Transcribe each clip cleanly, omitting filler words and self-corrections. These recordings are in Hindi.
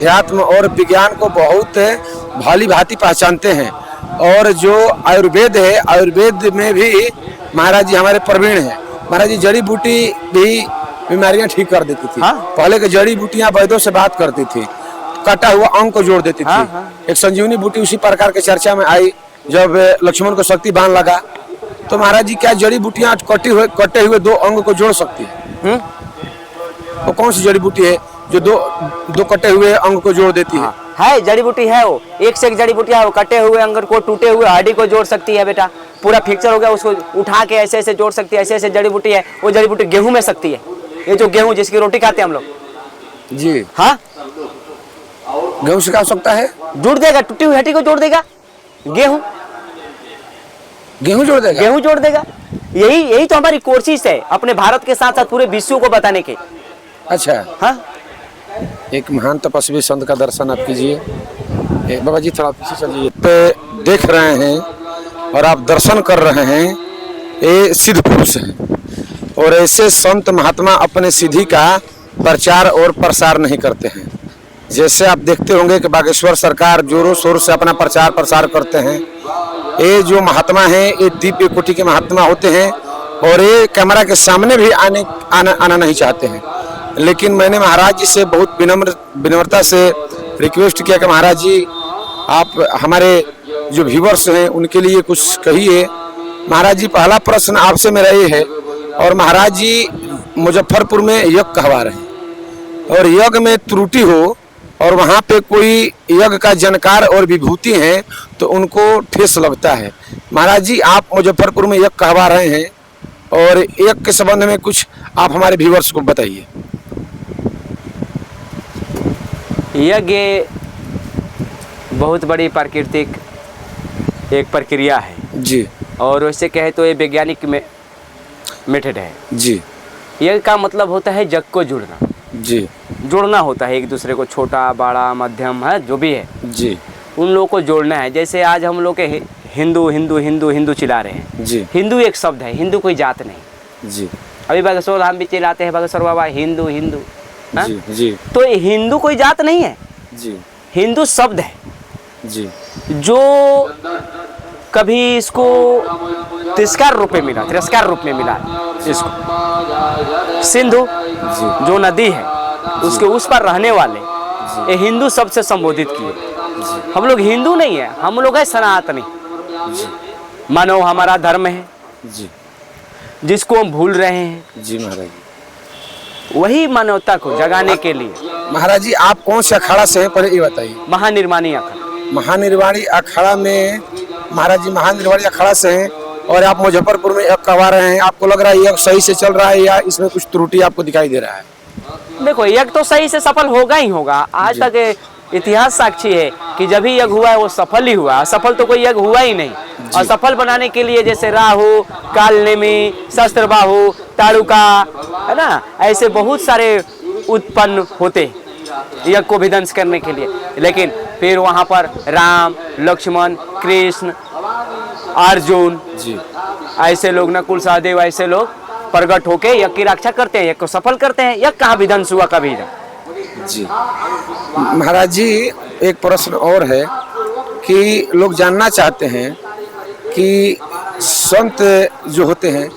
अध्यात्म और विज्ञान को बहुत भली भांति पहचानते हैं। और जो आयुर्वेद है, आयुर्वेद में भी महाराज जी हमारे प्रवीण हैं। महाराज जी जड़ी बूटी भी बीमारियां ठीक कर देती थी। पहले के जड़ी बूटियां वैद्यों से बात करती थी, कटा हुआ अंग को जोड़ देती थी। एक संजीवनी बूटी उसी प्रकार के चर्चा में आई जब लक्ष्मण को शक्ति बाण लगा। तो महाराज जी क्या जड़ी बूटियां कटे हुए दो अंग को जोड़ सकती है? वो कौन सी जड़ी बूटी है जो दो कटे हुए अंग को जोड़ देती है? है जड़ी बूटी है, वो एक से एक जड़ी बूटी है। वो कटे हुए अंग को, टूटे हुए हड्डी को जोड़ सकती है बेटा। पूरा फ्रैक्चर हो गया उसको उठा के ऐसे ऐसे जोड़ सकती है। ऐसे ऐसे जड़ी बूटी है। वो जड़ी बूटी गेहूं में सकती है। ये जो गेहूं जिसकी रोटी खाते हैं हम लोग जी, हाँ, गेहूं से क्या हो सकता है? जोड़ देगा, टूटी हुई हड्डी को जोड़ देगा। गेहूं जोड़ देगा, गेहूं जोड़ देगा। यही तो हमारी कोशिश है अपने भारत के साथ साथ पूरे विश्व को बताने की। अच्छा, हाँ, एक महान तपस्वी संत का दर्शन आप कीजिए। बाबा जी थोड़ा पीछे चलिए। पे देख रहे हैं और आप दर्शन कर रहे हैं, ये सिद्ध पुरुष हैं। और ऐसे संत महात्मा अपने सिद्धि का प्रचार और प्रसार नहीं करते हैं। जैसे आप देखते होंगे कि बागेश्वर सरकार जोरों शोर से अपना प्रचार प्रसार करते हैं। ये जो महात्मा हैं ये दिव्य कोटि के महात्मा होते हैं और ये कैमरा के सामने भी आना नहीं चाहते हैं। लेकिन मैंने महाराज जी से बहुत विनम्रता से रिक्वेस्ट किया कि महाराज जी आप हमारे जो व्यूवर्स हैं उनके लिए कुछ कहिए। महाराज जी पहला प्रश्न आपसे मेरा ये है, और महाराज जी मुजफ्फरपुर में यज्ञ कहवा रहे हैं और यज्ञ में त्रुटि हो और वहाँ पे कोई यज्ञ का जानकार और विभूति हैं तो उनको ठेस लगता है। महाराज जी आप मुजफ्फरपुर में यज्ञ कहवा रहे हैं और यज्ञ के संबंध में कुछ आप हमारे व्यूवर्स को बताइए। यज्ञ बहुत बड़ी प्राकृतिक एक प्रक्रिया है जी, और वैसे कहे तो ये वैज्ञानिक मेथड है जी। यज्ञ का मतलब होता है जग को जुड़ना जी, जोड़ना होता है एक दूसरे को, छोटा बड़ा मध्यम है जो भी है जी, उन लोगों को जोड़ना है। जैसे आज हम लोग के हिंदू हिंदू हिंदू हिंदू चिल्ला रहे हैं जी। हिंदू एक शब्द है, हिंदू कोई जात नहीं जी, अभी बागेश्वर हम भी चिल्लाते हैं बागेश्वर बाबा हिंदू हिंदू, जी, जी, तो हिंदू कोई जात नहीं है, जी, हिंदू शब्द है जी। जो कभी इसको तिरस्कार रूप में मिला, तिरस्कार रूप में मिला इसको। सिंधु जो नदी है उसके उस पर रहने वाले ये हिंदू शब्द से संबोधित किए। हम लोग हिंदू नहीं है, हम लोग है सनातनी। मानव हमारा धर्म है जी, जिसको हम भूल रहे हैं। जी महाराज जी, वही मानवता को जगाने के लिए। महाराज जी आप कौन से अखाड़ा से हैं पहले ये बताइए। महानिर्वाणी अखाड़ा। महानिर्वाणी अखाड़ा में महाराज जी महानिर्वाणी अखाड़ा से हैं और आप मुजफ्फरपुर में यज्ञ करवा रहे हैं। आपको लग रहा है यज्ञ सही से चल रहा है या इसमें कुछ त्रुटि आपको दिखाई दे रहा है? देखो यज्ञ तो सही से सफल होगा ही होगा। आज तक इतिहास साक्षी है कि जब भी यज्ञ हुआ है वो सफल ही हुआ। असफल तो कोई यज्ञ हुआ ही नहीं। और सफल बनाने के लिए जैसे राहु, कालनेमी, शस्त्रबाहु, ताड़ुका, है ना, ऐसे बहुत सारे उत्पन्न होते यज्ञ को विध्वंस करने के लिए। लेकिन फिर वहाँ पर राम, लक्ष्मण, कृष्ण, अर्जुन जी, ऐसे लोग, नकुल सहदेव, ऐसे लोग प्रकट होके यज्ञ की रक्षा करते हैं, यज्ञ को सफल करते हैं। यज्ञ कहाँ विध्वंस हुआ कभी ना। जी। महाराज जी एक प्रश्न और है कि लोग जानना चाहते हैं कि संत जो होते हैं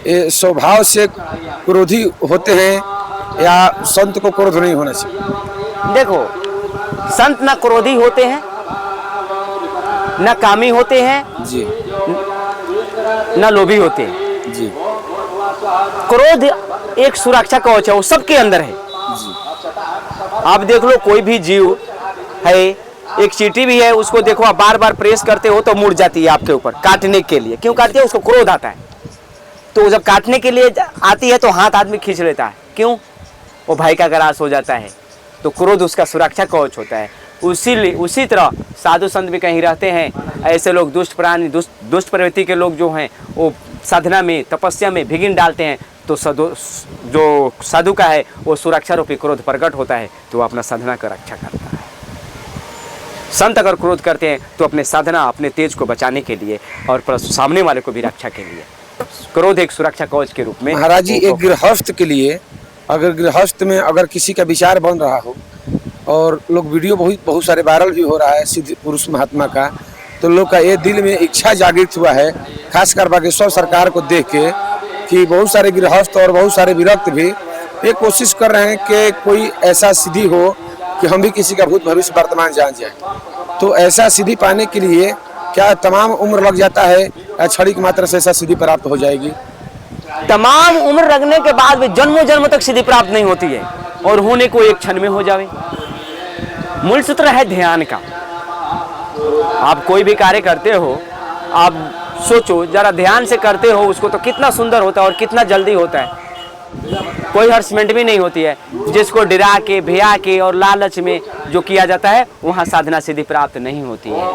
ये स्वभाव से क्रोधी होते हैं या संत को क्रोध नहीं होना चाहिए? देखो संत ना क्रोधी होते हैं, ना कामी होते हैं, जी, ना लोभी होते हैं। जी, क्रोध एक सुरक्षा कवच है, वो सबके अंदर है। जी, आप देख लो कोई भी जीव है, एक चींटी भी है, उसको देखो आप बार बार प्रेस करते हो तो मुड़ जाती है आपके ऊपर काटने के लिए। क्यों काटती है? उसको क्रोध आता है। तो जब काटने के लिए आती है तो हाथ आदमी खींच लेता है। क्यों? वो भाई का ग्रास हो जाता है। तो क्रोध उसका सुरक्षा कवच होता है। उसी तरह साधु संत भी कहीं रहते हैं, ऐसे लोग दुष्ट प्राणी, दुष्ट प्रवृत्ति के लोग जो हैं वो साधना में, तपस्या में विघ्न डालते हैं। तो जो साधु का है वो सुरक्षा रूपी क्रोध प्रकट होता है तो वो अपना साधना का रक्षा करता है। संत अगर क्रोध करते हैं तो अपने साधना, अपने तेज को बचाने के लिए और सामने वाले को भी रक्षा के लिए क्रोध एक सुरक्षा कवच के रूप में। महाराज जी एक गृहस्थ के लिए, अगर गृहस्थ में अगर किसी का विचार बन रहा हो और लोग वीडियो बहुत सारे वायरल भी हो रहा है सिद्ध पुरुष महात्मा का। तो लोग का ये दिल में इच्छा जागृत हुआ है, खासकर बागेश्वर सरकार को देख के, कि बहुत सारे गृहस्थ और बहुत सारे विरक्त भी ये कोशिश कर रहे हैं कि कोई ऐसा सिद्धि हो कि हम भी किसी का भूत भविष्य वर्तमान जान जाए। तो ऐसा सिद्धि पाने के लिए क्या तमाम उम्र लग जाता है या क्षणिक मात्र से ऐसा सिद्धि प्राप्त हो जाएगी? तमाम उम्र लगने के बाद भी जन्मों जन्म तक सिद्धि प्राप्त नहीं होती है, और होने को एक क्षण में हो जावे। मूल सूत्र है ध्यान का। आप कोई भी कार्य करते हो, आप सोचो जरा, ध्यान से करते हो उसको तो कितना सुंदर होता है और कितना जल्दी होता है। कोई हर्समेंट भी नहीं होती है। जिसको डरा के, भिया के और लालच में जो किया जाता है, वहाँ साधना सिद्धि प्राप्त नहीं होती है,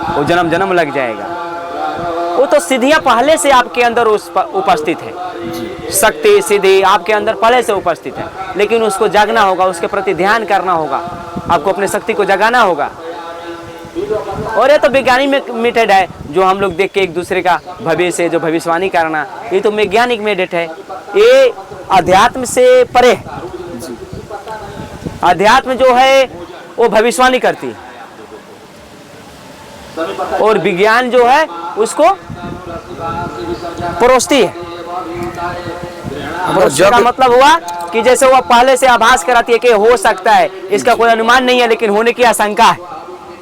वो जन्म जन्म लग जाएगा। वो तो सिद्धियाँ पहले से आपके अंदर उपस्थित है, शक्ति सिद्धि आपके अंदर पहले से उपस्थित है, लेकिन उसको जागना होगा, उसके प्रति ध्यान करना होगा, आपको अपने शक्ति को जगाना होगा। और ये तो वैज्ञानिक मेथड है जो हम लोग देख के एक दूसरे का भविष्य, जो भविष्यवाणी करना, ये तो वैज्ञानिक मेथड है। ये अध्यात्म से परे है। अध्यात्म जो है वो भविष्यवाणी करती है, और विज्ञान जो है उसको परोसती है। उसका मतलब हुआ कि जैसे वो पहले से आभास कराती है कि हो सकता है, इसका कोई अनुमान नहीं है लेकिन होने की आशंका है।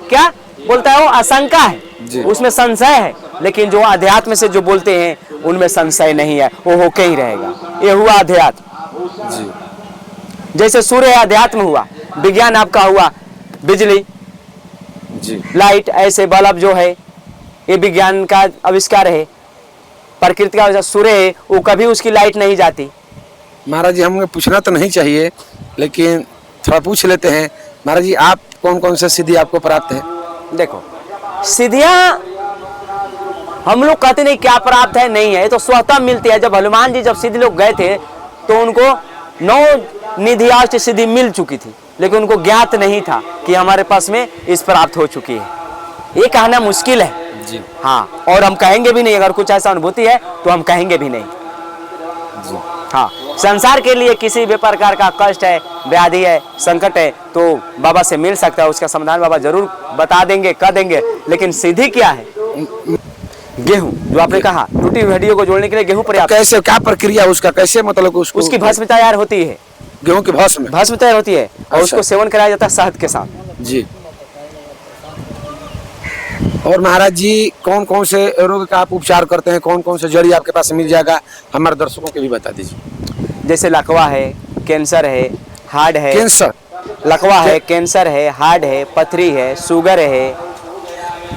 क्या बोलता है वो? आशंका है, उसमें संशय है। लेकिन जो अध्यात्म से जो बोलते हैं उनमें संशय नहीं है, वो होके ही रहेगा। ये हुआ अध्यात्म। जैसे सूर्य अध्यात्म हुआ, विज्ञान आपका हुआ बिजली, लाइट, ऐसे बल्ब जो है ये विज्ञान का आविष्कार है। प्रकृति का सूर्य है, वो कभी उसकी लाइट नहीं जाती। महाराज जी, हमें पूछना तो नहीं चाहिए लेकिन थोड़ा पूछ लेते हैं। महाराज जी, आप कौन कौन से सिद्धि आपको प्राप्त है? देखो, सिद्धियां हम लोग कहते नहीं क्या प्राप्त है, नहीं है, ये तो स्वतः मिलती है। जब हनुमान जी जब सिद्ध लोग गए थे तो उनको 9 निधियाष्ट सिद्धि मिल चुकी थी, लेकिन उनको ज्ञात नहीं था कि हमारे पास में इस प्राप्त हो चुकी है। ये कहना मुश्किल है जी। हाँ, और हम कहेंगे भी नहीं। अगर कुछ ऐसा अनुभूति है तो हम कहेंगे भी नहीं जी। हाँ, संसार के लिए किसी भी प्रकार का कष्ट है, व्याधि है, संकट है, तो बाबा से मिल सकता है। उसका समाधान बाबा जरूर बता देंगे, कर देंगे। लेकिन सिद्धि क्या है? गेहूं, जो आपने कहा, टूटी हड्डियों को जोड़ने के लिए गेहूं पर्याप्त। कैसे, क्या प्रक्रिया उसका, कैसे मतलब उसकी भस्म तैयार होती है। गेहूं की भस्म तैयार होती है और उसको सेवन कराया जाता है शहद के साथ जी। और महाराज जी, कौन कौन से रोग का आप उपचार करते हैं? कौन कौन से जड़ी आपके पास मिल जाएगा? हमारे दर्शकों के भी बता दीजिए। जैसे लकवा है, कैंसर है, हार्ट है। कैंसर, लकवा है, कैंसर है, हार्ट है, पथरी है, शुगर है।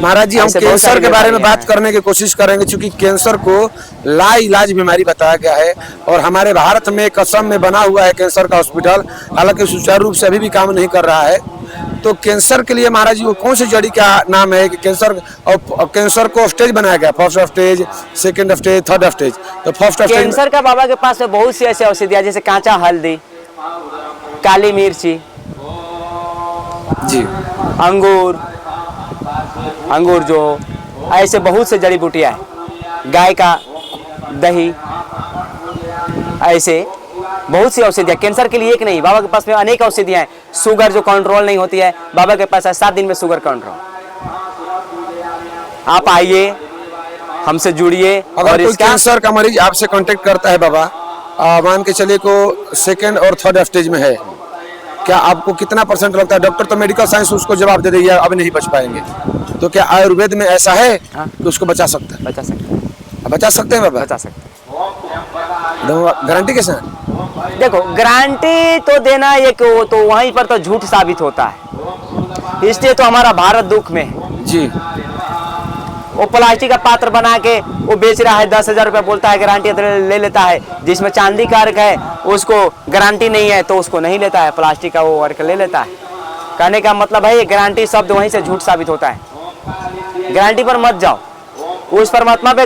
महाराज जी, हम कैंसर के बारे में बात करने की कोशिश करेंगे, क्योंकि कैंसर को लाइलाज बीमारी बताया गया है और हमारे भारत में कसम में बना हुआ है कैंसर का हॉस्पिटल, हालांकि सुचारू रूप से अभी भी काम नहीं कर रहा है। तो कैंसर के लिए महाराज जी, वो कौन सी जड़ी का नाम है कि कैंसर, और कैंसर को स्टेज बनाया गया, first stage, second stage, third stage. तो फर्स्ट स्टेज कैंसर का बाबा के पास में बहुत सी ऐसी औषधियां, जैसे कांचा हल्दी, काली मिर्ची जी, अंगूर जो, ऐसे बहुत से जड़ी बूटियां हैं, गाय का दही, ऐसे बहुत सी औषधियां कैंसर के लिए। एक नहीं, बाबा के पास में अनेक औषधियां हैं। शुगर जो कंट्रोल नहीं होती है, बाबा के पास है 7 दिन में शुगर कंट्रोल। आप आइए, हमसे जुड़िए। अगर कोई कैंसर का मरीज आपसे कांटेक्ट करता है बाबा, मान के चलिए को सेकंड और थर्ड स्टेज में है, क्या आपको कितना % लगता है? डॉक्टर तो मेडिकल साइंस उसको जवाब दे देगी अब नहीं बच पाएंगे, तो क्या आयुर्वेद में ऐसा है कि उसको बचा सकता है? बचा सकते हैं बाबा, बचा सकते हैं। गारंटी के साथ? देखो, गारंटी तो देना एक, वो तो वहीं पर तो झूठ साबित होता है। इसलिए तो हमारा भारत दुख में है जी। वो प्लास्टिक का पात्र बना के वो बेच रहा है, 10,000 रुपया बोलता है, गारंटी ले लेता है। जिसमें चांदी का अर्क है उसको गारंटी नहीं है तो उसको नहीं लेता है, प्लास्टिक का वो अर्क ले लेता है। कहने का मतलब है ये गारंटी शब्द वहीं से झूठ साबित होता है। गारंटी पर मत जाओ, उस परमात्मा पे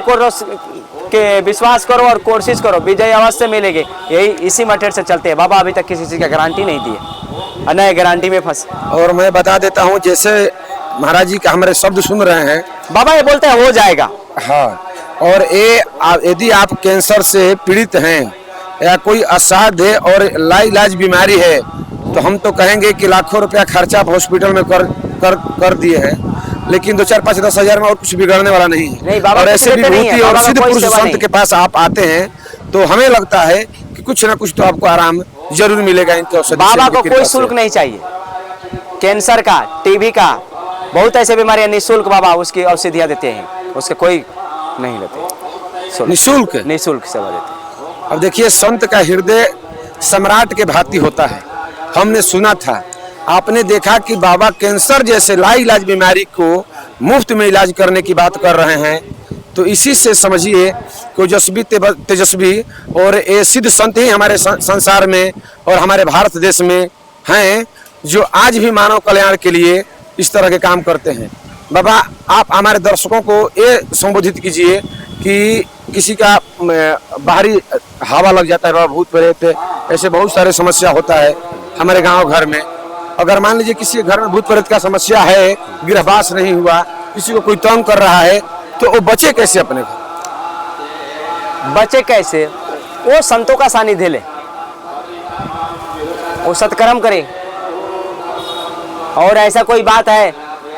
के विश्वास करो और कोशिश करो, विजय अवश्य मिलेगी। यही इसी मेथड से चलते हैं। बाबा अभी तक किसी चीज का गारंटी नहीं दी है, नए गारंटी में फंस। और मैं बता देता हूँ, जैसे महाराज जी का हमारे शब्द सुन रहे हैं, बाबा ये बोलते हैं हो जाएगा। हाँ, और ये यदि आप कैंसर से पीड़ित हैं या कोई असाध्य और लाइलाज बीमारी है, तो हम तो कहेंगे कि लाखों रुपया खर्चा आप हॉस्पिटल में कर दिए हैं, लेकिन 2, 4, 5, 10 हजार में और कुछ बिगड़ने वाला नहीं है। नहीं, बाबा और कुछ ऐसे लेते नहीं विभूति है, और बाबा का सिद्ध कोई पुरुष सेवा संत नहीं। के पास आप आते हैं तो हमें लगता है कि कुछ ना कुछ तो आपको आराम जरूर मिलेगा इनके औषधि से, बाबा इनकी को कृपा कोई से। शुल्क नहीं चाहिए। कैंसर का, टीबी का, बहुत ऐसे बीमारियां निःशुल्क बाबा उसकी औषधियां देते हैं, उसके कोई नहीं लेते, शुल्क, निःशुल्क। निःशुल्क सेवा देते हैं। अब देखिए संत का हृदय सम्राट के भांति होता है। हमने सुना था, आपने देखा कि बाबा कैंसर जैसे लाइलाज बीमारी को मुफ्त में इलाज करने की बात कर रहे हैं। तो इसी से समझिए कि ओजस्वी तेजस्वी और ये सिद्ध संत ही हमारे संसार में और हमारे भारत देश में हैं, जो आज भी मानव कल्याण के लिए इस तरह के काम करते हैं। बाबा आप हमारे दर्शकों को ये संबोधित कीजिए कि किसी का बाहरी हवा लग जाता है, बाबा भूत प्रेत ऐसे बहुत सारे समस्या होता है हमारे गांव घर में। अगर मान लीजिए किसी के घर में भूत प्रेत का समस्या है, गृहवास नहीं हुआ, किसी को कोई तंग कर रहा है, तो वो बचे कैसे अपने घर? बचे कैसे? वो संतों का सानिध्य ले, वो सत्कर्म करे। और ऐसा कोई बात है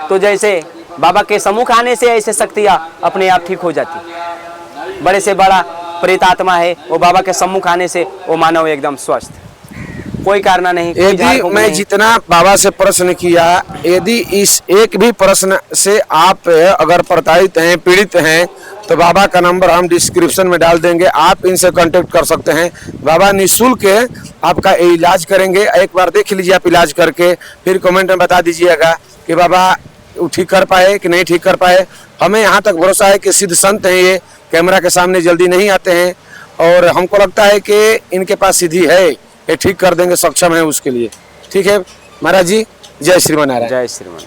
तो जैसे बाबा के सम्मुख आने से ऐसे शक्तियां अपने आप ठीक हो जाती। बड़े से बड़ा प्रेत आत्मा है, वो बाबा के सम्मुख आने से वो मानव एकदम स्वस्थ, कोई कारण नहीं। कोई यदि झाड़-फूँक मैं नहीं। जितना बाबा से प्रश्न किया, यदि इस एक भी प्रश्न से आप अगर प्रताड़ित हैं, पीड़ित हैं, तो बाबा का नंबर हम डिस्क्रिप्शन में डाल देंगे, आप इनसे कांटेक्ट कर सकते हैं। बाबा निःशुल्क आपका इलाज करेंगे। एक बार देख लीजिए आप इलाज करके, फिर कमेंट में बता दीजिएगा कि बाबा ठीक कर पाए कि नहीं ठीक कर पाए। हमें यहाँ तक भरोसा है कि सिद्ध संत हैं, ये कैमरा के सामने जल्दी नहीं आते हैं, और हमको लगता है कि इनके पास सिद्धि है, ये ठीक कर देंगे, सक्षम है उसके लिए। ठीक है महाराज जी, जय श्रीमन नारायण। जय श्रीमान।